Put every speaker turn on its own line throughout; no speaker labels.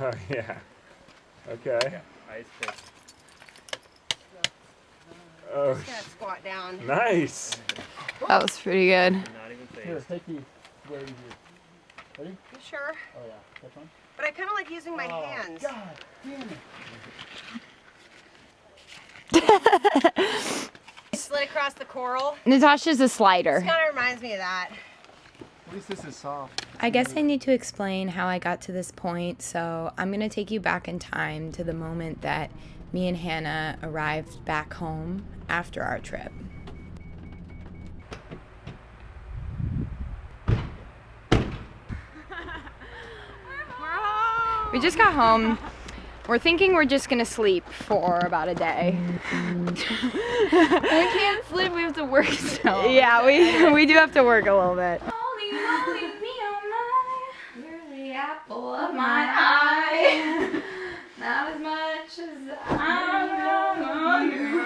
Oh, yeah. Okay.
Yeah, ice pick.
Oh,
Just gonna squat down.
nice.
That was pretty good.
Not even
Here,
phased.
take these. Way easier. Ready?
You sure?
Oh yeah. Catch one.
But I kind of like using my hands.
God damn it.
Slid across the coral.
Natasha's a slider.
This kind of reminds me of that.
At least this is soft.
I guess I need to explain how I got to this point, so I'm going to take you back in time to the moment that me and Hannah arrived back home after our trip. We just got home. We're thinking we're just gonna sleep for about a day.
I can't sleep, we have to work still.
Yeah, we do have to work a little bit.
Holy moly, me oh my, you're the apple of my eye. Not as much as I know you.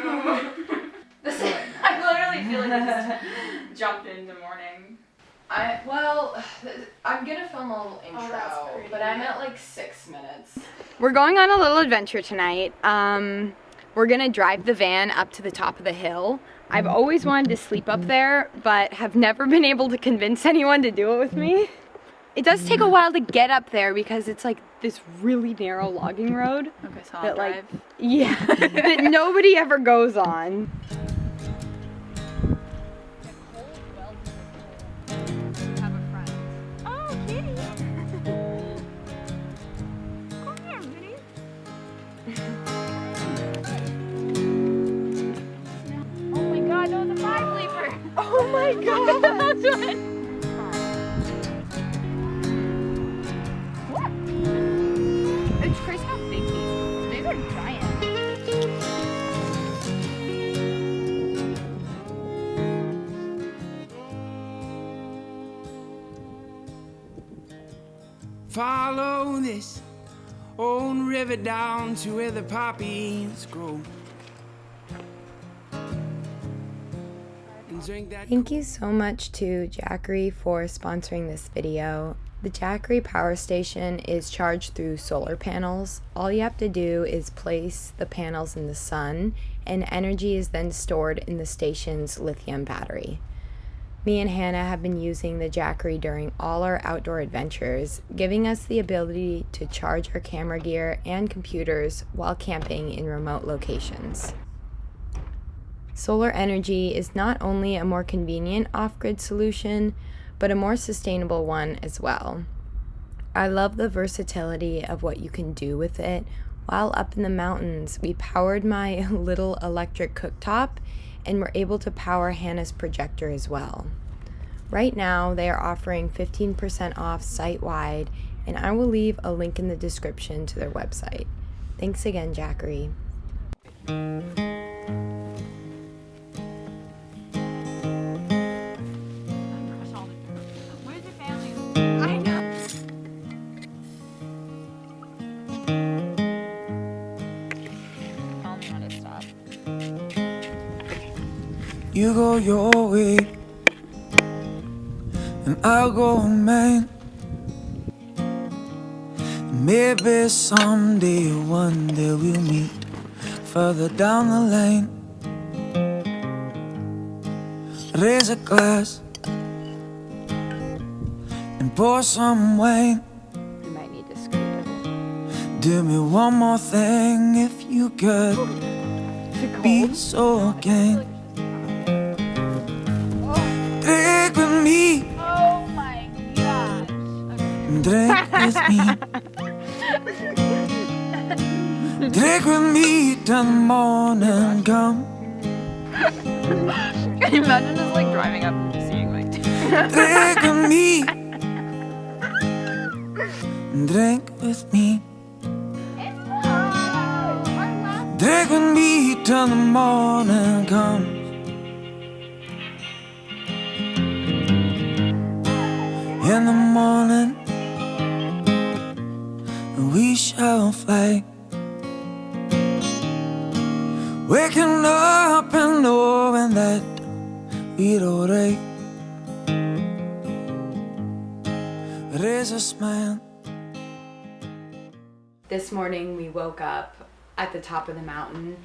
I literally feel like I just jumped in the morning. I'm gonna film a little intro, but I'm at like 6 minutes.
We're going on a little adventure tonight. We're gonna drive the van up to the top of the hill. I've always wanted to sleep up there, but have never been able to convince anyone to do it with me. It does take a while to get up there because it's like this really narrow logging road.
Okay, so I'll
That
drive.
like, yeah, that nobody ever goes on. Oh my god!
What? It's crazy how big these are. These are giant.
Follow this old river down to where the poppies grow. And drink that.
Thank you so much to Jackery for sponsoring this video. The Jackery power station is charged through solar panels. All you have to do is place the panels in the sun, and energy is then stored in the station's lithium battery. Me and Hannah have been using the Jackery during all our outdoor adventures, giving us the ability to charge our camera gear and computers while camping in remote locations. Solar energy is not only a more convenient off-grid solution, but a more sustainable one as well. I love the versatility of what you can do with it. While up in the mountains, we powered my little electric cooktop and were able to power Hannah's projector as well. Right now, they are offering 15% off site-wide, and I will leave a link in the description to their website. Thanks again, Jackery.
Where's your family?
I know.
Tell me how to stop.
You go your way, and I'll go mine. Maybe someday, one day we'll meet further down the lane. Raise a glass and pour some wine.
You might need to scoot.
Do me one more thing if you could be so kind. Drink with me,
Oh my gosh.
drink with me. Drink with me till the morning come.
Can you imagine just like driving up and seeing like
Drink with me, drink with me. Drink with me till the morning comes. In the morning, we shall fly. Waking up and knowing that we're alright. Raise a smile.
This morning we woke up at the top of the mountain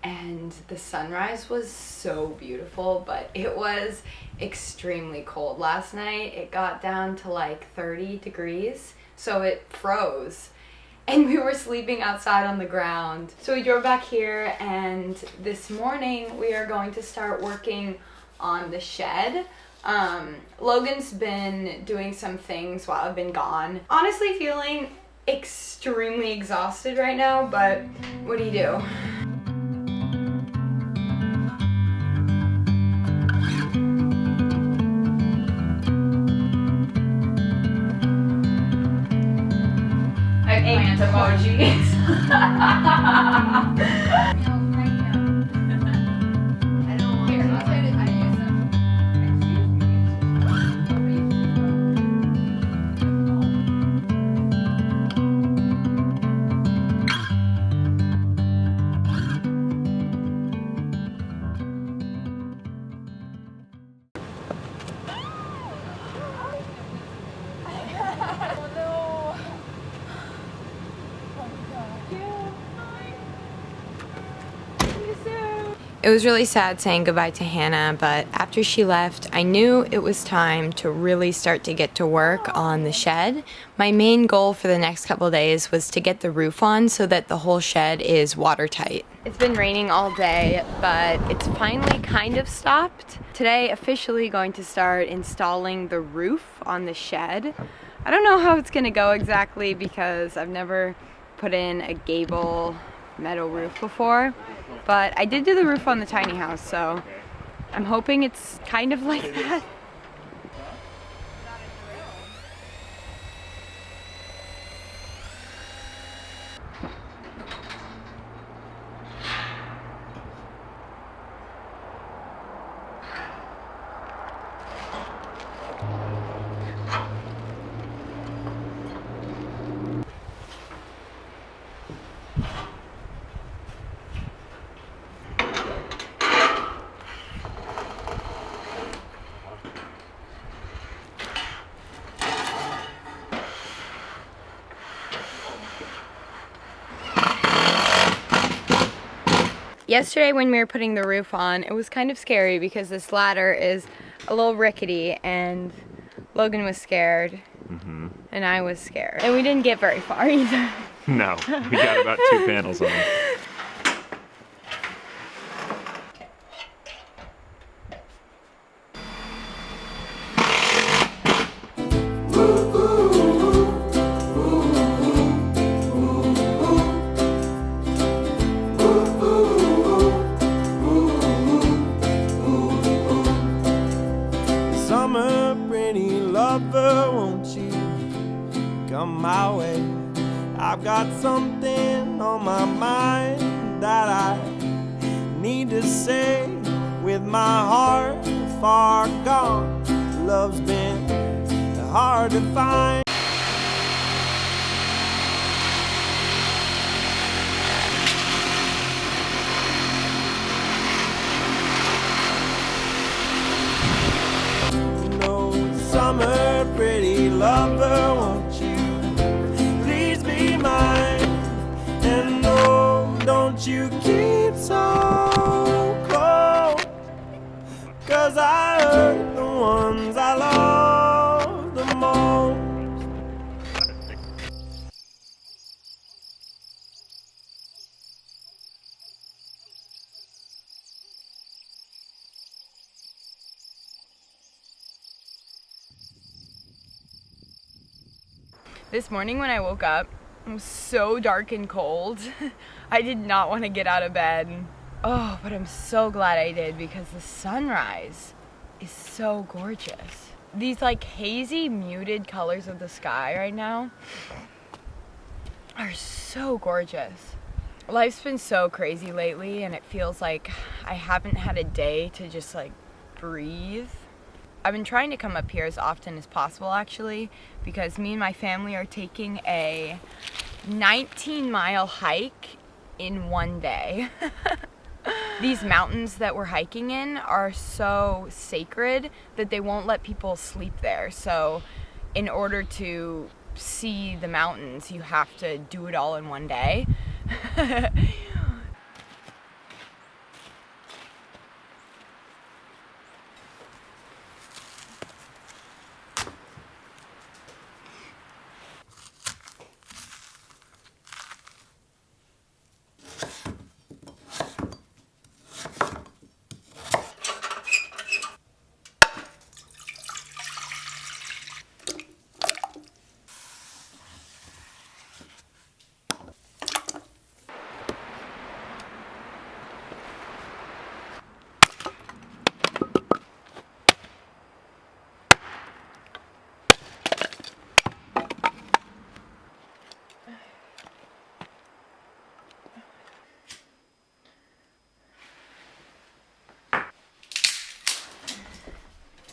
and the sunrise was so beautiful, but it was extremely cold last night. It got down to like 30 degrees, so it froze. And we were sleeping outside on the ground. So we drove back here, and this morning we are going to start working on the shed. Logan's been doing some things while I've been gone. Honestly feeling extremely exhausted right now, but what do you do?
Eggplant emojis.
It was really sad saying goodbye to Hannah, but after she left, I knew it was time to really start to get to work on the shed. My main goal for the next couple of days was to get the roof on so that the whole shed is watertight. It's been raining all day, but it's finally kind of stopped. Today, officially going to start installing the roof on the shed. I don't know how it's gonna go exactly because I've never put in a gable metal roof before. But I did do the roof on the tiny house, so I'm hoping it's kind of like that. Yesterday when we were putting the roof on, it was kind of scary because this ladder is a little rickety and Logan was scared and I was scared. And we didn't get very far either.
No, we got about 2 panels on it.
Won't you come my way? I've got something on my mind that I need to say. With my heart far gone, love's been hard to find. Summer, pretty lover, won't you please be mine? And no, don't you keep so close, 'cause I hurt the ones I love the most.
This morning when I woke up, it was so dark and cold. I did not want to get out of bed. Oh, but I'm so glad I did because the sunrise is so gorgeous. These like hazy, muted colors of the sky right now are so gorgeous. Life's been so crazy lately and it feels like I haven't had a day to just like breathe. I've been trying to come up here as often as possible actually because me and my family are taking a 19-mile hike in one day. These mountains that we're hiking in are so sacred that they won't let people sleep there. So in order to see the mountains, you have to do it all in one day.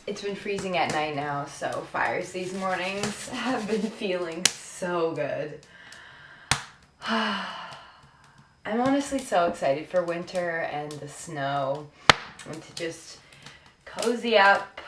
It's been freezing at night now, so fires these mornings have been feeling so good. I'm honestly so excited for winter and the snow and to just cozy up.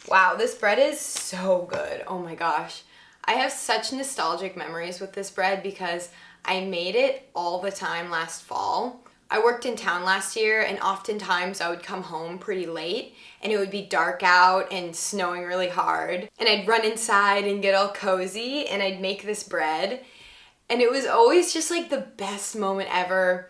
Wow, this bread is so good. Oh my gosh. I have such nostalgic memories with this bread because I made it all the time last fall. I worked in town last year and oftentimes I would come home pretty late and it would be dark out and snowing really hard. And I'd run inside and get all cozy and I'd make this bread. And it was always just like the best moment ever,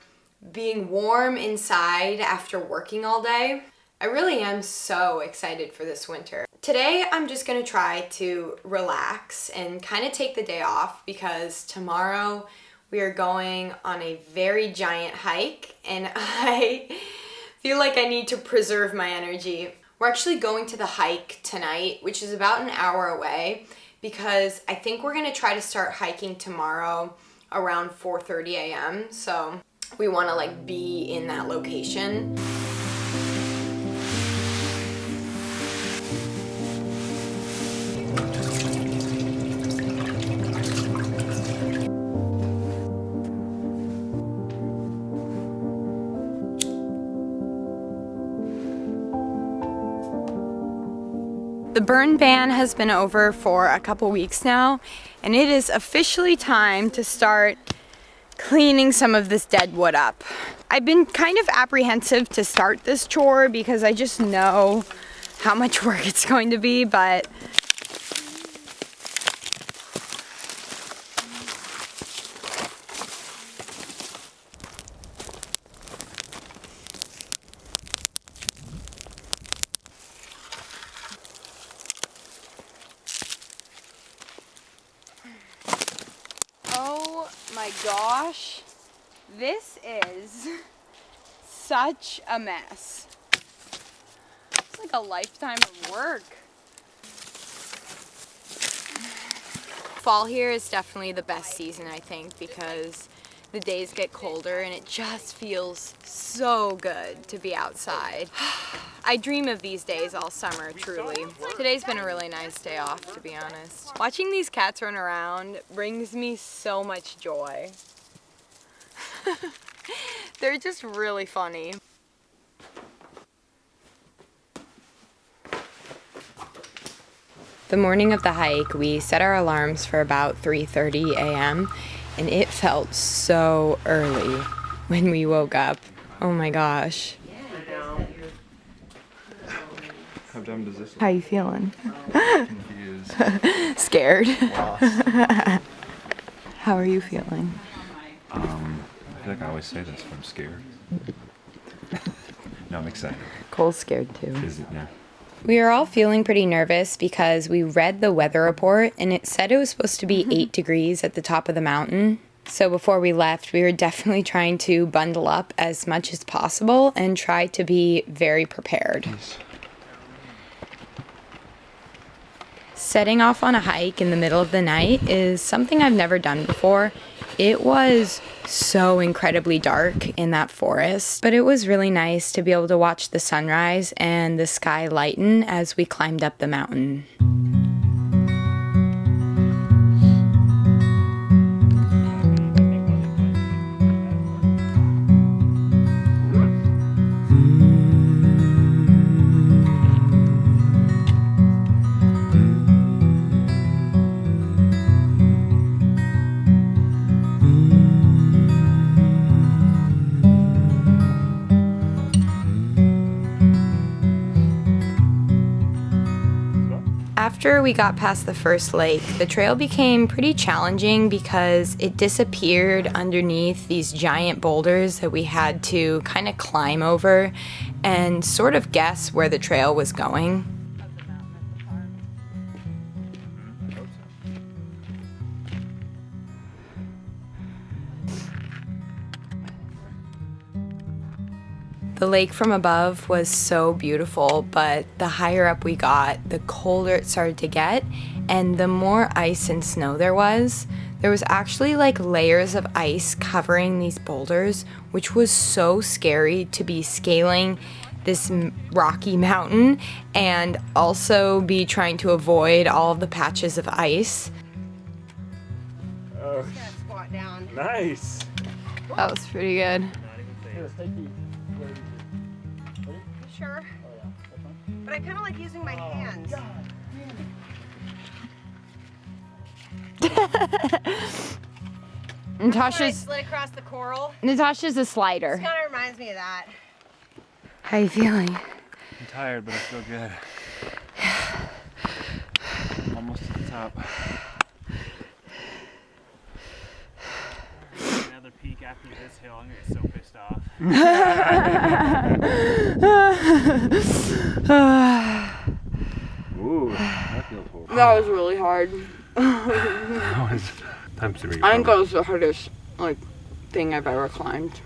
being warm inside after working all day. I really am so excited for this winter. Today, I'm just gonna try to relax and kind of take the day off because tomorrow we are going on a very giant hike and I feel like I need to preserve my energy. We're actually going to the hike tonight, which is about an hour away, because I think we're gonna try to start hiking tomorrow around 4:30 a.m. So we wanna like be in that location. The burn ban has been over for a couple weeks now, and it is officially time to start cleaning some of this dead wood up. I've been kind of apprehensive to start this chore because I just know how much work it's going to be, but oh my gosh, this is such a mess. It's like a lifetime of work. Fall here is definitely the best season, I think, because the days get colder and it just feels so good to be outside. I dream of these days all summer, truly. Today's been a really nice day off, to be honest. Watching these cats run around brings me so much joy. They're just really funny. The morning of the hike, we set our alarms for about 3:30 a.m. and it felt so early when we woke up. Oh my gosh.
How dumb does this look?
How you feeling?
Confused.
Scared?
Lost.
How are you feeling?
I feel like I always say this, but I'm scared. No, I'm excited.
Cole's scared too.
Is it now?
We were all feeling pretty nervous because we read the weather report and it said it was supposed to be 8 degrees at the top of the mountain. So before we left, we were definitely trying to bundle up as much as possible and try to be very prepared.
Yes.
Setting off on a hike in the middle of the night is something I've never done before. It was so incredibly dark in that forest, but it was really nice to be able to watch the sunrise and the sky lighten as we climbed up the mountain. After we got past the first lake, the trail became pretty challenging because it disappeared underneath these giant boulders that we had to kind of climb over and sort of guess where the trail was going. The lake from above was so beautiful, but the higher up we got, the colder it started to get, and the more ice and snow there was actually like layers of ice covering these boulders, which was so scary to be scaling this rocky mountain and also be trying to avoid all of the patches of ice.
Oh,
Just gonna squat down.
nice.
That was pretty good.
Here, take these. Where are you? Ready?
Sure.
Oh yeah, that's fine.
But I kind of like using my hands.
God damn it.
When I
Natasha's
slid across the coral.
a
This
slider.
kind of reminds me of that.
How you feeling?
I'm tired, but I feel good. Almost to the top.
Another peek after this hill, I'm gonna get so pissed off.
Ooh, that feels horrible.
That was really hard.
That was time to
I think that was the hardest thing I've ever climbed.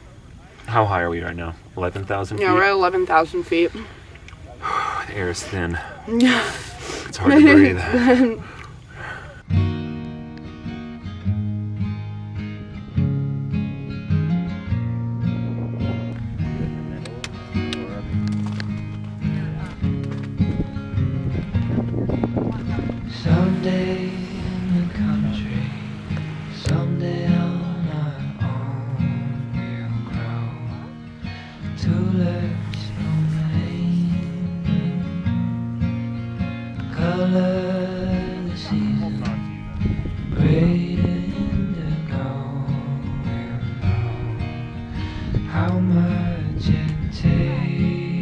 How high are we right now? 11,000 feet?
Yeah, we're at 11,000 feet.
The air is thin.
Yeah.
It's hard to breathe.
Someday in the country, someday on our own we'll grow. Tulips remain, color the season, great indigo. We'll know how much it takes.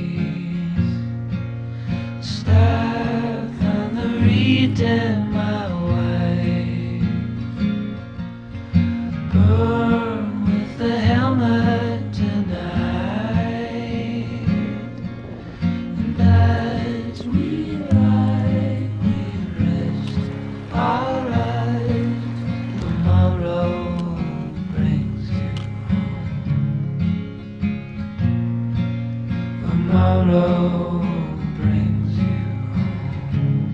Step on the reed in my way, burn with the helmet tonight, and as we ride, we rest our eyes. Tomorrow brings you home. Tomorrow brings you home.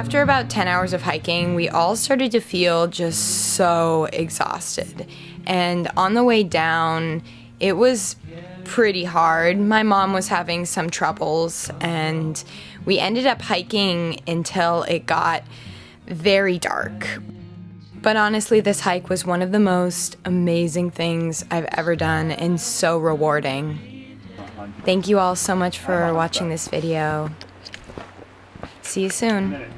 After about 10 hours of hiking, we all started to feel just so exhausted. And on the way down, it was pretty hard. My mom was having some troubles, and we ended up hiking until it got very dark. But honestly, this hike was one of the most amazing things I've ever done and so rewarding. Thank you all so much for watching this video. See you soon.